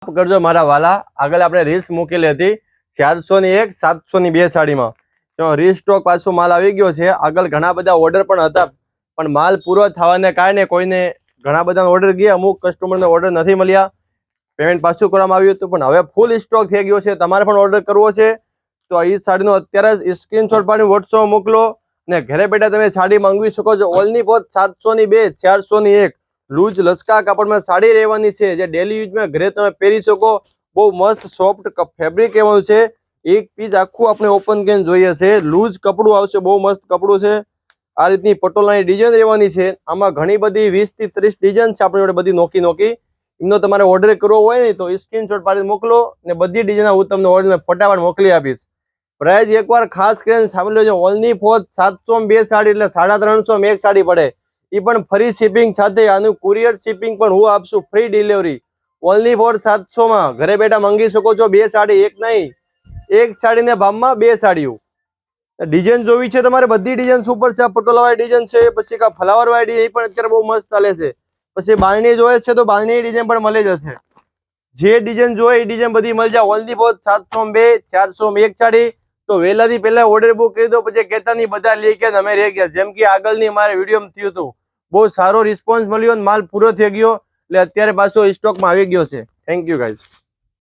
કરજો મારા વાલા. આગળ આપણે રીલ્સ મૂકેલી હતી 401 702 સાડીમાં. તો રીસ્ટોક પાછો માલ આવી ગયો છે. આગળ ઘણા બધા ઓર્ડર પણ હતા, પણ માલ પૂરો થવાને કારણે કોઈને ઘણા બધા ઓર્ડર ગયા, અમુક કસ્ટમરને ઓર્ડર નથી મળ્યા, પેમેન્ટ પાછું કરવામાં આવ્યું હતું. પણ હવે ફૂલ સ્ટોક થઈ ગયો છે. તમારે પણ ઓર્ડર કરવો છે તો એ સાડીનો અત્યારે જ સ્ક્રીનશોટ પાડીને વોટ્સઅપ મોકલો ને ઘરે બેઠા તમે સાડી માંગવી શકો છો. ઓલની પોત 702 401 લૂઝ લચકા કાપડમાં સાડી રહેવાની છે, જે ડેલી યુઝમાં ઘરે તમે પહેરી શકો. બહુ મસ્ત સોફ્ટ ફેબ્રિક એવાનું છે. એક પીસ આખું આપણે ઓપન કરીને જોઈએ છે. લૂઝ કપડું આવશે, બહુ મસ્ત કપડું છે. આ રીતની પટોલાની ડિઝાઇન રહેવાની છે. આમાં ઘણી બધી 20 થી 30 ડિઝાઇન છે આપણી જોડે, બધી નોકી. એમનો તમારે ઓર્ડર કરવો હોય ને તો સ્ક્રીનશોટ પાડીને મોકલો ને બધી ડિઝાઇન હું તમને ઓર્ડર ફટાફટ મોકલી આપીશ. પ્રાઇસ એકવાર ખાસ કરીને સાંભળી લેજો. ઓનલી ફોર 702 સાડી એટલે 350 માં એક સાડી પડે, એ પણ ફ્રી શિપિંગ સાથે. આનું કુરિયર શિપિંગ પણ હું આપશું, ફ્રી ડિલિવરી. ઓનલી ફોર 700 માં ઘરે બેઠા મંગી શકો છો. 2 સાડી, એક નહીં, એક સાડીને ભાવમાં 2 સાડીઓ. ડિઝાઇન જોવી છે તમારે, બધી ડિઝાઇન સુપર છે. પટોલાવાળી ડિઝાઇન છે, પછી કા ફ્લાવરવાળી ડિઝાઇન પણ અત્યારે બહુ મસ્ત ચાલે છે. પછી બાંધણી જોઈએ છે તો બાંધણી ડિઝાઇન પણ મળી જશે. જે ડિઝાઇન જોઈએ એ ડિઝાઇન બધી મળી જાય. ઓનલી ફોર 702 400 માં એક સાડી. તો વહેલાથી પહેલા ઓર્ડર બુક કરી દો, પછી કહેતા નહીં બધા લઈ ગયા અમે રહી ગયા. જેમ કે આગળની અમારે વિડીયોમાં થયું હતું, બહુ સારો રિસ્પોન્સ મળ્યો, માલ પૂરો થઈ ગયો, એટલે અત્યારે પાછો સ્ટોકમાં આવી ગયો છે. Thank you guys.